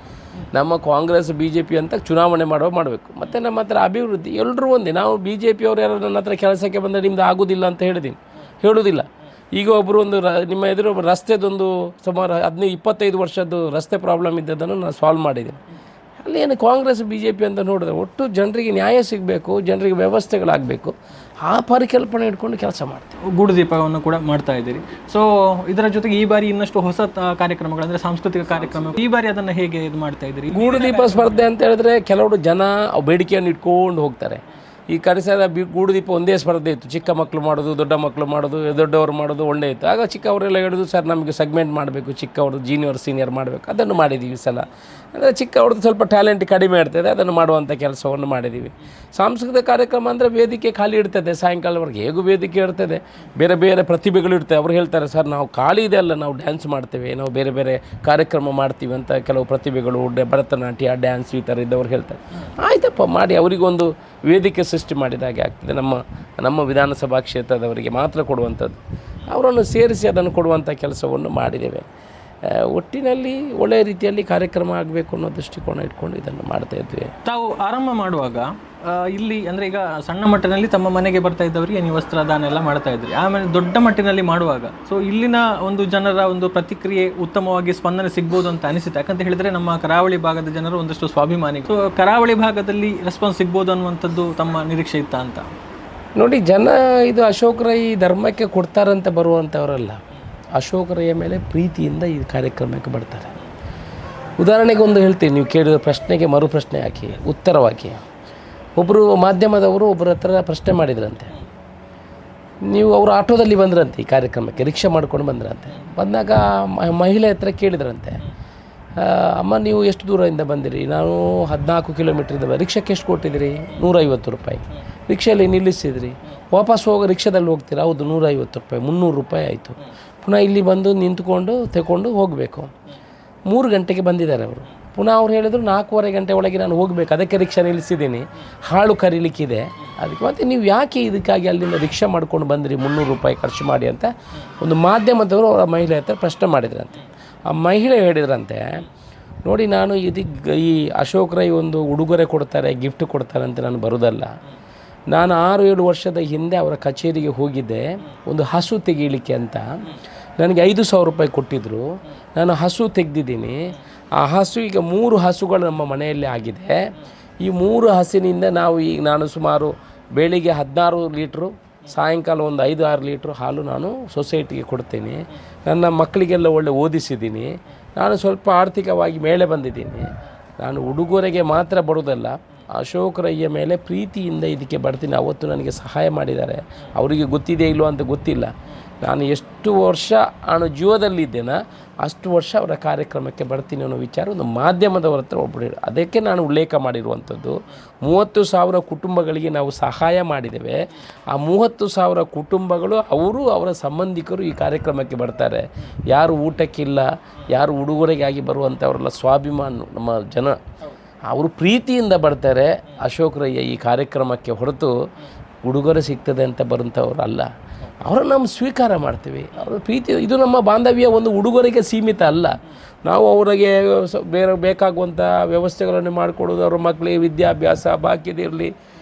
ನಮ್ಮ ಕಾಂಗ್ರೆಸ್ BJP ಅಂತ ಚುನಾವಣೆ ಮಾಡಬೇಕು. ಮತ್ತು ನಮ್ಮ ಹತ್ರ ಅಭಿವೃದ್ಧಿ ಎಲ್ಲರೂ ಒಂದೇ. ನಾವು BJP ಅವ್ರು ಯಾರು ನನ್ನ ಹತ್ರ ಕೆಲಸಕ್ಕೆ ಬಂದರೆ ನಿಮ್ದು ಆಗೋದಿಲ್ಲ ಅಂತ ಹೇಳೋದಿಲ್ಲ. ಈಗ ಒಬ್ಬರು ನಿಮ್ಮ ಎದುರು ರಸ್ತೆದೊಂದು ಸುಮಾರು 15-25 ವರ್ಷದ್ದು ರಸ್ತೆ ಪ್ರಾಬ್ಲಮ್ ಇದ್ದದನ್ನು ನಾನು ಸಾಲ್ವ್ ಮಾಡಿದ್ದೀನಿ. ಅಲ್ಲಿ ಏನು ಕಾಂಗ್ರೆಸ್ BJP ಅಂತ ನೋಡಿದ್ರೆ ಒಟ್ಟು ಜನರಿಗೆ ನ್ಯಾಯ ಸಿಗಬೇಕು, ಜನರಿಗೆ ವ್ಯವಸ್ಥೆಗಳಾಗಬೇಕು. ಆ ಪರಿಕಲ್ಪನೆ ಇಟ್ಕೊಂಡು ಕೆಲಸ ಮಾಡ್ತೀವಿ. ಗೂಡು ದೀಪವನ್ನು ಕೂಡ ಮಾಡ್ತಾ ಇದ್ದೀರಿ. ಸೊ ಇದರ ಜೊತೆಗೆ ಈ ಬಾರಿ ಇನ್ನಷ್ಟು ಹೊಸ ಕಾರ್ಯಕ್ರಮಗಳು, ಅಂದರೆ ಸಾಂಸ್ಕೃತಿಕ ಕಾರ್ಯಕ್ರಮ, ಈ ಬಾರಿ ಅದನ್ನು ಹೇಗೆ ಇದು ಮಾಡ್ತಾ ಇದ್ದೀರಿ? ಗೂಡು ದೀಪ ಸ್ಪರ್ಧೆ ಅಂತ ಹೇಳಿದ್ರೆ ಕೆಲವರು ಜನ ಬೇಡಿಕೆಯನ್ನು ಇಟ್ಕೊಂಡು ಹೋಗ್ತಾರೆ. ಈ ಕಡಿಸದ ಗೂಡು ದೀಪ ಒಂದೇ ಸ್ಪರ್ಧೆ ಇತ್ತು. ಚಿಕ್ಕ ಮಕ್ಕಳು ಮಾಡೋದು, ದೊಡ್ಡ ಮಕ್ಕಳು ಮಾಡೋದು, ದೊಡ್ಡವರು ಮಾಡೋದು ಒಂದೇ ಇತ್ತು. ಆಗ ಚಿಕ್ಕವರೆಲ್ಲ ಹೇಳಿದ್ರು, ಸರ್ ನಮಗೆ ಸೆಗ್ಮೆಂಟ್ ಮಾಡಬೇಕು, ಚಿಕ್ಕವ್ರದ್ದು ಜೂನಿಯರ್ ಸೀನಿಯರ್ ಮಾಡಬೇಕು. ಅದನ್ನು ಮಾಡಿದ್ದೀವಿ ಈ ಸಲ. ಅಂದರೆ ಚಿಕ್ಕವ್ರದ್ದು ಸ್ವಲ್ಪ ಟ್ಯಾಲೆಂಟ್ ಕಡಿಮೆ ಇರ್ತದೆ, ಅದನ್ನು ಮಾಡುವಂಥ ಕೆಲಸವನ್ನು ಮಾಡಿದ್ದೀವಿ. ಸಾಂಸ್ಕೃತಿಕ ಕಾರ್ಯಕ್ರಮ ಅಂದರೆ ವೇದಿಕೆ ಖಾಲಿ ಇರ್ತದೆ, ಸಾಯಂಕಾಲವರೆಗೆ ಹೇಗೂ ವೇದಿಕೆ ಇರ್ತದೆ. ಬೇರೆ ಬೇರೆ ಪ್ರತಿಭೆಗಳು ಇರ್ತವೆ. ಅವ್ರು ಹೇಳ್ತಾರೆ, ಸರ್ ನಾವು ಖಾಲಿ ಇದೆ ಅಲ್ಲ, ನಾವು ಡ್ಯಾನ್ಸ್ ಮಾಡ್ತೇವೆ, ನಾವು ಬೇರೆ ಬೇರೆ ಕಾರ್ಯಕ್ರಮ ಮಾಡ್ತೀವಿ ಅಂತ ಕೆಲವು ಪ್ರತಿಭೆಗಳು, ಭರತನಾಟ್ಯ, ಡ್ಯಾನ್ಸ್ ಈ ಥರ ಇದ್ದವ್ರು ಹೇಳ್ತಾರೆ. ಆಯ್ತಪ್ಪ ಮಾಡಿ, ಅವರಿಗೊಂದು ವೇದಿಕೆ ಸೃಷ್ಟಿ ಮಾಡಿದ ಹಾಗೆ ಆಗ್ತದೆ. ನಮ್ಮ ವಿಧಾನಸಭಾ ಕ್ಷೇತ್ರದವರಿಗೆ ಮಾತ್ರ ಕೊಡುವಂಥದ್ದು. ಅವರನ್ನು ಸೇರಿಸಿ ಅದನ್ನು ಕೊಡುವಂಥ ಕೆಲಸವನ್ನು ಮಾಡಿದ್ದೇವೆ. ಒಟ್ಟಿನಲ್ಲಿ ಒಳ್ಳೆಯ ರೀತಿಯಲ್ಲಿ ಕಾರ್ಯಕ್ರಮ ಆಗಬೇಕು ಅನ್ನೋ ದೃಷ್ಟಿಕೋನ ಇಟ್ಕೊಂಡು ಇದನ್ನು ಮಾಡ್ತಾ ಇದ್ವಿ. ತಾವು ಆರಂಭ ಮಾಡುವಾಗ ಇಲ್ಲಿ ಅಂದರೆ ಈಗ ಸಣ್ಣ ಮಟ್ಟಿನಲ್ಲಿ ತಮ್ಮ ಮನೆಗೆ ಬರ್ತಾ ಇದ್ದವರಿಗೆ ನೀವು ವಸ್ತ್ರದಾನ ಎಲ್ಲ ಮಾಡ್ತಾ ಇದ್ರಿ. ಆಮೇಲೆ ದೊಡ್ಡ ಮಟ್ಟಿನಲ್ಲಿ ಮಾಡುವಾಗ ಸೊ ಇಲ್ಲಿನ ಒಂದು ಜನರ ಒಂದು ಪ್ರತಿಕ್ರಿಯೆ ಉತ್ತಮವಾಗಿ ಸ್ಪಂದನೆ ಸಿಗ್ಬೋದು ಅಂತ ಅನಿಸುತ್ತೆ. ಯಾಕಂತ ಹೇಳಿದರೆ ನಮ್ಮ ಕರಾವಳಿ ಭಾಗದ ಜನರು ಒಂದಷ್ಟು ಸ್ವಾಭಿಮಾನಿ. ಸೊ ಕರಾವಳಿ ಭಾಗದಲ್ಲಿ ರೆಸ್ಪಾನ್ಸ್ ಸಿಗ್ಬೋದು ಅನ್ನುವಂಥದ್ದು ತಮ್ಮ ನಿರೀಕ್ಷೆ ಇತ್ತಾ ಅಂತ? ನೋಡಿ, ಜನ ಇದು ಅಶೋಕ್ ರೈ ಧರ್ಮಕ್ಕೆ ಕೊಡ್ತಾರಂತ ಬರುವಂಥವರಲ್ಲ. ಅಶೋಕ್ ರೈಯ ಮೇಲೆ ಪ್ರೀತಿಯಿಂದ ಈ ಕಾರ್ಯಕ್ರಮಕ್ಕೆ ಬರ್ತಾರೆ. ಉದಾಹರಣೆಗೆ ಒಂದು ಹೇಳ್ತೀನಿ, ನೀವು ಕೇಳಿದ ಪ್ರಶ್ನೆಗೆ ಮರು ಪ್ರಶ್ನೆ ಹಾಕಿ ಉತ್ತರವಾಗಿ. ಒಬ್ಬರು ಮಾಧ್ಯಮದವರು ಒಬ್ಬರ ಹತ್ರ ಪ್ರಶ್ನೆ ಮಾಡಿದ್ರಂತೆ. ನೀವು ಅವರು ಆಟೋದಲ್ಲಿ ಬಂದ್ರಂತೆ ಈ ಕಾರ್ಯಕ್ರಮಕ್ಕೆ, ರಿಕ್ಷಾ ಮಾಡ್ಕೊಂಡು ಬಂದ್ರಂತೆ. ಬಂದಾಗ ಮಹಿಳೆ ಹತ್ರ ಕೇಳಿದ್ರಂತೆ, ಅಮ್ಮ ನೀವು ಎಷ್ಟು ದೂರದಿಂದ ಬಂದಿರಿ? ನಾನು 14 ಕಿಲೋಮೀಟ್ರಿಂದ. ರಿಕ್ಷಾಕ್ಕೆ ಎಷ್ಟು ಕೊಟ್ಟಿದ್ದೀರಿ? 150 ರೂಪಾಯಿ. ರಿಕ್ಷಾಯಲ್ಲಿ ನಿಲ್ಲಿಸಿದ್ರಿ, ವಾಪಸ್ ಹೋಗಿ ರಿಕ್ಷಾದಲ್ಲಿ ಹೋಗ್ತೀರಾ? ಹೌದು, 150 ರೂಪಾಯಿ, 300 ರೂಪಾಯಿ ಆಯಿತು. ಪುನಃ ಇಲ್ಲಿ ಬಂದು ನಿಂತ್ಕೊಂಡು ತಗೊಂಡು ಹೋಗಬೇಕು. 3 ಗಂಟೆಗೆ ಬಂದಿದ್ದಾರೆ ಅವರು. ಪುನಃ ಅವ್ರು ಹೇಳಿದ್ರು 4:15 ಗಂಟೆ ಒಳಗೆ ನಾನು ಹೋಗಬೇಕು, ಅದಕ್ಕೆ ರಿಕ್ಷಾ ನಿಲ್ಲಿಸಿದ್ದೀನಿ, ಹಾಳು ಕರೀಲಿಕ್ಕಿದೆ. ಅದಕ್ಕೆ ಮತ್ತು ನೀವು ಯಾಕೆ ಇದಕ್ಕಾಗಿ ಅಲ್ಲಿಂದ ರಿಕ್ಷಾ ಮಾಡ್ಕೊಂಡು ಬಂದಿರಿ 300 ರೂಪಾಯಿ ಖರ್ಚು ಮಾಡಿ ಅಂತ ಒಂದು ಮಾಧ್ಯಮದವರು ಅವರ ಮಹಿಳೆ ಹತ್ರ ಪ್ರಶ್ನೆ ಮಾಡಿದ್ರಂತೆ. ಆ ಮಹಿಳೆ ಹೇಳಿದ್ರಂತೆ, ನೋಡಿ ನಾನು ಈ ಅಶೋಕ್ ರೈ ಒಂದು ಉಡುಗೊರೆ ಕೊಡ್ತಾರೆ, ಗಿಫ್ಟ್ ಕೊಡ್ತಾರೆ ಅಂತ ನಾನು ಬರೋದಲ್ಲ. ನಾನು 6-7 ವರ್ಷದ ಹಿಂದೆ ಅವರ ಕಚೇರಿಗೆ ಹೋಗಿದ್ದೆ, ಒಂದು ಹಸು ತೆಗೀಲಿಕ್ಕೆ ಅಂತ. ನನಗೆ 5,000 ರೂಪಾಯಿ ಕೊಟ್ಟಿದ್ದರು. ನಾನು ಹಸು ತೆಗೆದಿದ್ದೀನಿ. ಆ ಹಸು ಈಗ 3 ಹಸುಗಳು ನಮ್ಮ ಮನೆಯಲ್ಲಿ ಆಗಿದೆ. ಈ 3 ಹಸಿನಿಂದ ನಾನು ಸುಮಾರು ಬೆಳಿಗ್ಗೆ 16 ಲೀಟ್ರು, ಸಾಯಂಕಾಲ ಒಂದು 5-6 ಲೀಟ್ರು ಹಾಲು ನಾನು ಸೊಸೈಟಿಗೆ ಕೊಡ್ತೀನಿ. ನನ್ನ ಮಕ್ಕಳಿಗೆಲ್ಲ ಒಳ್ಳೆ ಓದಿಸಿದ್ದೀನಿ. ನಾನು ಸ್ವಲ್ಪ ಆರ್ಥಿಕವಾಗಿ ಮೇಲೆ ಬಂದಿದ್ದೀನಿ. ನಾನು ಉಡುಗೊರೆಗೆ ಮಾತ್ರ ಬರೋದಲ್ಲ, ಅಶೋಕ್ ರೈಯ ಮೇಲೆ ಪ್ರೀತಿಯಿಂದ ಇದಕ್ಕೆ ಬರ್ತೀನಿ. ಅವತ್ತು ನನಗೆ ಸಹಾಯ ಮಾಡಿದ್ದಾರೆ. ಅವರಿಗೆ ಗೊತ್ತಿದೆ ಇಲ್ಲೋ ಅಂತ ಗೊತ್ತಿಲ್ಲ. ನಾನು ಎಷ್ಟು ವರ್ಷ ನಾನು ಜೀವದಲ್ಲಿದ್ದೇನೆ ಅಷ್ಟು ವರ್ಷ ಅವರ ಕಾರ್ಯಕ್ರಮಕ್ಕೆ ಬರ್ತೀನಿ ಅನ್ನೋ ವಿಚಾರ ಒಂದು ಮಾಧ್ಯಮದವರ ಹತ್ರ ಒಬ್ಬರು ಅದಕ್ಕೆ ನಾನು ಉಲ್ಲೇಖ ಮಾಡಿರುವಂಥದ್ದು. 30,000 ಕುಟುಂಬಗಳಿಗೆ ನಾವು ಸಹಾಯ ಮಾಡಿದ್ದೇವೆ. ಆ 30,000 ಕುಟುಂಬಗಳು ಅವರು ಅವರ ಸಂಬಂಧಿಕರು ಈ ಕಾರ್ಯಕ್ರಮಕ್ಕೆ ಬರ್ತಾರೆ. ಯಾರು ಊಟಕ್ಕಿಲ್ಲ, ಯಾರು ಉಡುಗೊರೆಗಾಗಿ ಬರುವಂಥವರೆಲ್ಲ ಸ್ವಾಭಿಮಾನ ನಮ್ಮ ಜನ ಅವರು ಪ್ರೀತಿಯಿಂದ ಬರ್ತಾರೆ. ಅಶೋಕ್ ರಯ್ಯ ಈ ಕಾರ್ಯಕ್ರಮಕ್ಕೆ ಹೊರತು ಉಡುಗೊರೆ ಸಿಗ್ತದೆ ಅಂತ ಬರುವಂಥವ್ರು ಅಲ್ಲ. ಅವರನ್ನು ನಾವು ಸ್ವೀಕಾರ ಮಾಡ್ತೀವಿ. ಅವರ ಪ್ರೀತಿ ಇದು ನಮ್ಮ ಬಾಂಧವ್ಯ ಒಂದು ಉಡುಗೊರೆಗೆ ಸೀಮಿತ ಅಲ್ಲ. ನಾವು ಅವರಿಗೆ ಬೇರೆ ಬೇಕಾಗುವಂಥ ವ್ಯವಸ್ಥೆಗಳನ್ನು ಮಾಡಿಕೊಡೋದು, ಅವ್ರ ಮಕ್ಕಳಿಗೆ ವಿದ್ಯಾಭ್ಯಾಸ ಬಾಕಿದಿರಲಿ,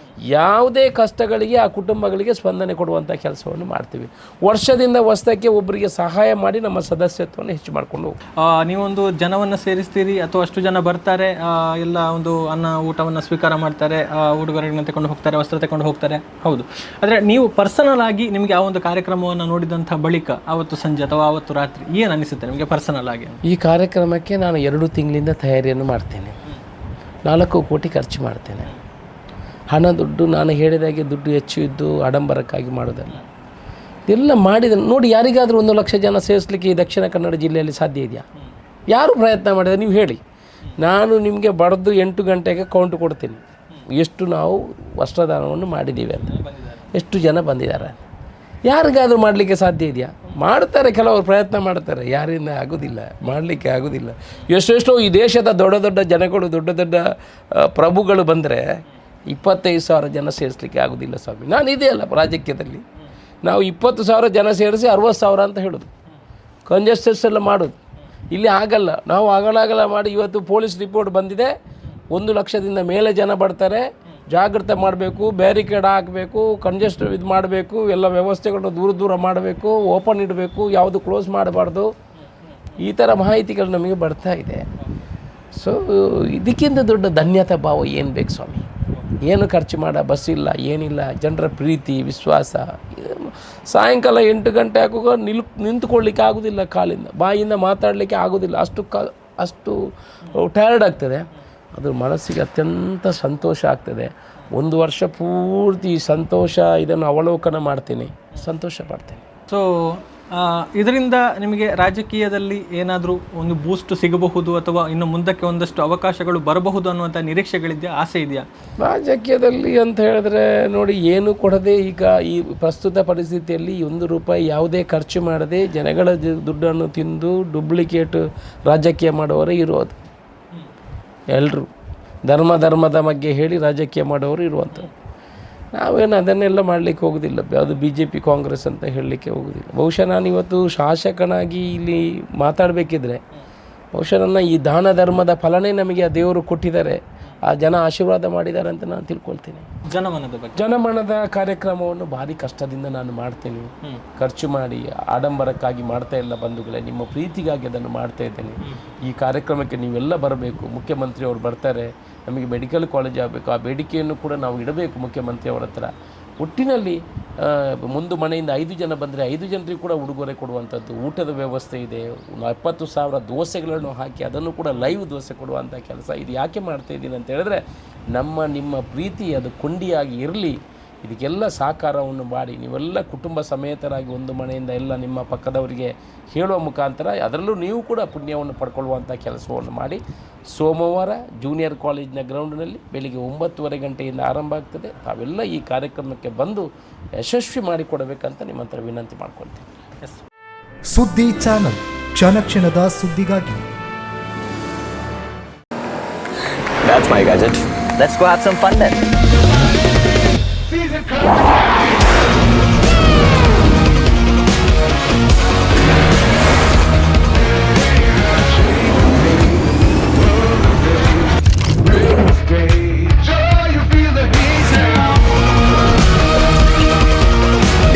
ಯಾವುದೇ ಕಷ್ಟಗಳಿಗೆ ಆ ಕುಟುಂಬಗಳಿಗೆ ಸ್ಪಂದನೆ ಕೊಡುವಂಥ ಕೆಲಸವನ್ನು ಮಾಡ್ತೀವಿ. ವರ್ಷದಿಂದ ವರ್ಷಕ್ಕೆ ಒಬ್ಬರಿಗೆ ಸಹಾಯ ಮಾಡಿ ನಮ್ಮ ಸದಸ್ಯತ್ವವನ್ನು ಹೆಚ್ಚು ಮಾಡಿಕೊಂಡು ನೀವೊಂದು ಜನವನ್ನು ಸೇರಿಸ್ತೀರಿ ಅಥವಾ ಅಷ್ಟು ಜನ ಬರ್ತಾರೆ, ಎಲ್ಲ ಒಂದು ಅನ್ನ ಊಟವನ್ನು ಸ್ವೀಕಾರ ಮಾಡ್ತಾರೆ, ಉಡುಗೊರೆಗಳನ್ನ ತಗೊಂಡು ಹೋಗ್ತಾರೆ, ವಸ್ತ್ರ ತಗೊಂಡು ಹೋಗ್ತಾರೆ. ಹೌದು. ಆದರೆ ನೀವು ಪರ್ಸನಲ್ ಆಗಿ ನಿಮಗೆ ಆ ಒಂದು ಕಾರ್ಯಕ್ರಮವನ್ನು ನೋಡಿದಂಥ ಬಳಿಕ ಆವತ್ತು ಸಂಜೆ ಅಥವಾ ಆವತ್ತು ರಾತ್ರಿ ಏನು ಅನಿಸುತ್ತೆ ನಿಮಗೆ ಪರ್ಸನಲ್ ಆಗಿ? ಈ ಕಾರ್ಯಕ್ರಮಕ್ಕೆ ನಾನು 2 ತಿಂಗಳಿಂದ ತಯಾರಿಯನ್ನು ಮಾಡ್ತೇನೆ. 4 ಕೋಟಿ ಖರ್ಚು ಮಾಡ್ತೇನೆ. ಹಣ ದುಡ್ಡು ನಾನು ಹೇಳಿದಾಗೆ ದುಡ್ಡು ಹೆಚ್ಚು ಇದ್ದು ಆಡಂಬರಕ್ಕಾಗಿ ಮಾಡೋದಲ್ಲ. ಇದೆಲ್ಲ ಮಾಡಿದ ನೋಡಿ. ಯಾರಿಗಾದರೂ 1 ಲಕ್ಷ ಜನ ಸೇರಿಸಲಿಕ್ಕೆ ಈ ದಕ್ಷಿಣ ಕನ್ನಡ ಜಿಲ್ಲೆಯಲ್ಲಿ ಸಾಧ್ಯ ಇದೆಯಾ? ಯಾರು ಪ್ರಯತ್ನ ಮಾಡಿದರೆ ನೀವು ಹೇಳಿ. ನಾನು ನಿಮಗೆ ಬರೆದು 8 ಗಂಟೆಗೆ ಕೌಂಟ್ ಕೊಡ್ತೀನಿ ಎಷ್ಟು ನಾವು ವಸ್ತ್ರದಾನವನ್ನು ಮಾಡಿದ್ದೀವಿ ಅಂತ, ಎಷ್ಟು ಜನ ಬಂದಿದ್ದಾರೆ. ಯಾರಿಗಾದರೂ ಮಾಡಲಿಕ್ಕೆ ಸಾಧ್ಯ ಇದೆಯಾ? ಮಾಡ್ತಾರೆ, ಕೆಲವರು ಪ್ರಯತ್ನ ಮಾಡ್ತಾರೆ, ಯಾರಿಂದ ಆಗೋದಿಲ್ಲ, ಮಾಡಲಿಕ್ಕೆ ಆಗೋದಿಲ್ಲ. ಎಷ್ಟೆಷ್ಟೋ ಈ ದೇಶದ ದೊಡ್ಡ ದೊಡ್ಡ ಜನಗಳು, ದೊಡ್ಡ ದೊಡ್ಡ ಪ್ರಭುಗಳು ಬಂದರೆ 25,000 ಜನ ಸೇರಿಸಲಿಕ್ಕೆ ಆಗೋದಿಲ್ಲ ಸ್ವಾಮಿ. ನಾನು ಇದೇ ಅಲ್ಲ ರಾಜಕೀಯದಲ್ಲಿ, ನಾವು 20,000 ಜನ ಸೇರಿಸಿ 60,000 ಅಂತ ಹೇಳೋದು, ಕಂಜೆಸ್ಟೆಸ್ ಎಲ್ಲ ಮಾಡೋದು. ಇಲ್ಲಿ ಆಗಲ್ಲ. ನಾವು ಆಗಲಾಗಲ್ಲ ಮಾಡಿ ಇವತ್ತು ಪೊಲೀಸ್ ರಿಪೋರ್ಟ್ ಬಂದಿದೆ, 1 ಲಕ್ಷದಿಂದ ಮೇಲೆ ಜನ ಬರ್ತಾರೆ, ಜಾಗೃತಿ ಮಾಡಬೇಕು, ಬ್ಯಾರಿಕೇಡ್ ಹಾಕಬೇಕು, ಕಂಜೆಸ್ಟ್ ಇದು ಮಾಡಬೇಕು, ಎಲ್ಲ ವ್ಯವಸ್ಥೆಗಳನ್ನು ದೂರ ದೂರ ಮಾಡಬೇಕು, ಓಪನ್ ಇಡಬೇಕು, ಯಾವುದು ಕ್ಲೋಸ್ ಮಾಡಬಾರ್ದು, ಈ ಥರ ಮಾಹಿತಿಗಳು ನಮಗೆ ಬರ್ತಾ ಇದೆ. ಸೊ ಇದಕ್ಕಿಂತ ದೊಡ್ಡ ಧನ್ಯತಾ ಭಾವ ಏನು ಬೇಕು ಸ್ವಾಮಿ? ಏನು ಖರ್ಚು ಮಾಡ ಬಸ್ ಇಲ್ಲ, ಏನಿಲ್ಲ, ಜನರ ಪ್ರೀತಿ ವಿಶ್ವಾಸ. ಸಾಯಂಕಾಲ 8 ಗಂಟೆ ಆಗುವಾಗ ನಿಂತುಕೊಳ್ಳಿಕ್ಕೆ ಆಗೋದಿಲ್ಲ, ಕಾಲಿಂದ ಬಾಯಿಂದ ಮಾತಾಡಲಿಕ್ಕೆ ಆಗೋದಿಲ್ಲ, ಅಷ್ಟು ಟಯರ್ಡ್ ಆಗ್ತದೆ. ಅದು ಮನಸ್ಸಿಗೆ ಅತ್ಯಂತ ಸಂತೋಷ ಆಗ್ತದೆ. 1 ವರ್ಷ ಪೂರ್ತಿ ಸಂತೋಷ ಇದನ್ನು ಅವಲೋಕನ ಮಾಡ್ತೀನಿ, ಸಂತೋಷ ಪಡ್ತೇನೆ. ಸೊ ಇದರಿಂದ ನಿಮಗೆ ರಾಜಕೀಯದಲ್ಲಿ ಏನಾದರೂ ಒಂದು ಬೂಸ್ಟ್ ಸಿಗಬಹುದು ಅಥವಾ ಇನ್ನು ಮುಂದಕ್ಕೆ ಒಂದಷ್ಟು ಅವಕಾಶಗಳು ಬರಬಹುದು ಅನ್ನುವಂಥ ನಿರೀಕ್ಷೆಗಳಿದೆಯಾ, ಆಸೆ ಇದೆಯಾ? ರಾಜಕೀಯದಲ್ಲಿ ಅಂತ ಹೇಳಿದ್ರೆ ನೋಡಿ, ಏನು ಕೊಡದೆ ಈಗ ಈ ಪ್ರಸ್ತುತ ಪರಿಸ್ಥಿತಿಯಲ್ಲಿ 1 ರೂಪಾಯಿ ಯಾವುದೇ ಖರ್ಚು ಮಾಡದೆ ಜನಗಳ ದುಡ್ಡನ್ನು ತಿಂದು ಡೂಪ್ಲಿಕೇಟ್ ರಾಜಕೀಯ ಮಾಡುವವರೇ ಇರೋದು. ಎಲ್ಲರೂ ಧರ್ಮದ ಬಗ್ಗೆ ಹೇಳಿ ರಾಜಕೀಯ ಮಾಡೋರು ಇರುವಂಥದ್ದು. ನಾವೇನು ಅದನ್ನೆಲ್ಲ ಮಾಡಲಿಕ್ಕೆ ಹೋಗೋದಿಲ್ಲ. ಅದು BJP ಕಾಂಗ್ರೆಸ್ ಅಂತ ಹೇಳಲಿಕ್ಕೆ ಹೋಗೋದಿಲ್ಲ. ಬಹುಶಃ ನಾನು ಇವತ್ತು ಶಾಸಕನಾಗಿ ಇಲ್ಲಿ ಮಾತಾಡಬೇಕಿದ್ರೆ ಬಹುಶಃ ನನ್ನ ಈ ದಾನ ಧರ್ಮದ ಫಲನೇ ನಮಗೆ ಆ ದೇವರು ಕೊಟ್ಟಿದ್ದಾರೆ, ಆ ಜನ ಆಶೀರ್ವಾದ ಮಾಡಿದ್ದಾರೆ ಅಂತ ನಾನು ತಿಳ್ಕೊಳ್ತೀನಿ. ಜನಮನದ ಕಾರ್ಯಕ್ರಮವನ್ನು ಭಾರಿ ಕಷ್ಟದಿಂದ ನಾನು ಮಾಡ್ತೀನಿ. ಖರ್ಚು ಮಾಡಿ ಆಡಂಬರಕ್ಕಾಗಿ ಮಾಡ್ತಾ ಇಲ್ಲ ಬಂಧುಗಳೇ, ನಿಮ್ಮ ಪ್ರೀತಿಗಾಗಿ ಅದನ್ನು ಮಾಡ್ತಾ ಇದ್ದೇನೆ. ಈ ಕಾರ್ಯಕ್ರಮಕ್ಕೆ ನೀವೆಲ್ಲ ಬರಬೇಕು. ಮುಖ್ಯಮಂತ್ರಿಯವರು ಬರ್ತಾರೆ, ನಮಗೆ ಮೆಡಿಕಲ್ ಕಾಲೇಜ್ ಆಗಬೇಕು, ಆ ಬೇಡಿಕೆಯನ್ನು ಕೂಡ ನಾವು ಇಡಬೇಕು ಮುಖ್ಯಮಂತ್ರಿಯವರ ಹತ್ರ. ಒಟ್ಟಿನಲ್ಲಿ ಮುಂದೆ ಮನೆಯಿಂದ 5 ಜನ ಬಂದರೆ 5 ಜನರಿಗೂ ಕೂಡ ಉಡುಗೊರೆ ಕೊಡುವಂಥದ್ದು, ಊಟದ ವ್ಯವಸ್ಥೆ ಇದೆ. 70,000 ದೋಸೆಗಳನ್ನು ಹಾಕಿ ಅದನ್ನು ಕೂಡ ಲೈವ್ ದೋಸೆ ಕೊಡುವಂಥ ಕೆಲಸ. ಇದು ಯಾಕೆ ಮಾಡ್ತಾಯಿದ್ದೀನಿ ಅಂತ ಹೇಳಿದ್ರೆ, ನಿಮ್ಮ ಪ್ರೀತಿ ಅದು ಕೊಂಡಿಯಾಗಿ ಇರಲಿ. ಇದಕ್ಕೆಲ್ಲ ಸಹಕಾರವನ್ನು ಮಾಡಿ ನೀವೆಲ್ಲ ಕುಟುಂಬ ಸಮೇತರಾಗಿ ಒಂದು ಮನೆಯಿಂದ ಎಲ್ಲ ನಿಮ್ಮ ಪಕ್ಕದವರಿಗೆ ಹೇಳುವ ಮುಖಾಂತರ ಅದರಲ್ಲೂ ನೀವು ಕೂಡ ಪುಣ್ಯವನ್ನು ಪಡ್ಕೊಳ್ಳುವಂಥ ಕೆಲಸವನ್ನು ಮಾಡಿ. ಸೋಮವಾರ ಜೂನಿಯರ್ ಕಾಲೇಜಿನ ಗ್ರೌಂಡ್ನಲ್ಲಿ ಬೆಳಿಗ್ಗೆ 9:30 ಗಂಟೆಯಿಂದ ಆರಂಭ ಆಗ್ತದೆ. ತಾವೆಲ್ಲ ಈ ಕಾರ್ಯಕ್ರಮಕ್ಕೆ ಬಂದು ಯಶಸ್ವಿ ಮಾಡಿಕೊಡಬೇಕಂತ ನಿಮ್ಮ ಹತ್ರ ವಿನಂತಿ ಮಾಡ್ಕೊಳ್ತೀನಿ. ಸುದ್ದಿ ಚಾನಲ್, ಕ್ಷಣ ಕ್ಷಣದ ಸುದ್ದಿಗಾಗಿ. That's my gadget. Let's go have some fun then.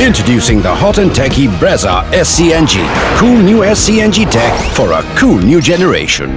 Introducing the hot and techy Brezza SCNG. Cool new SCNG tech for a cool new generation.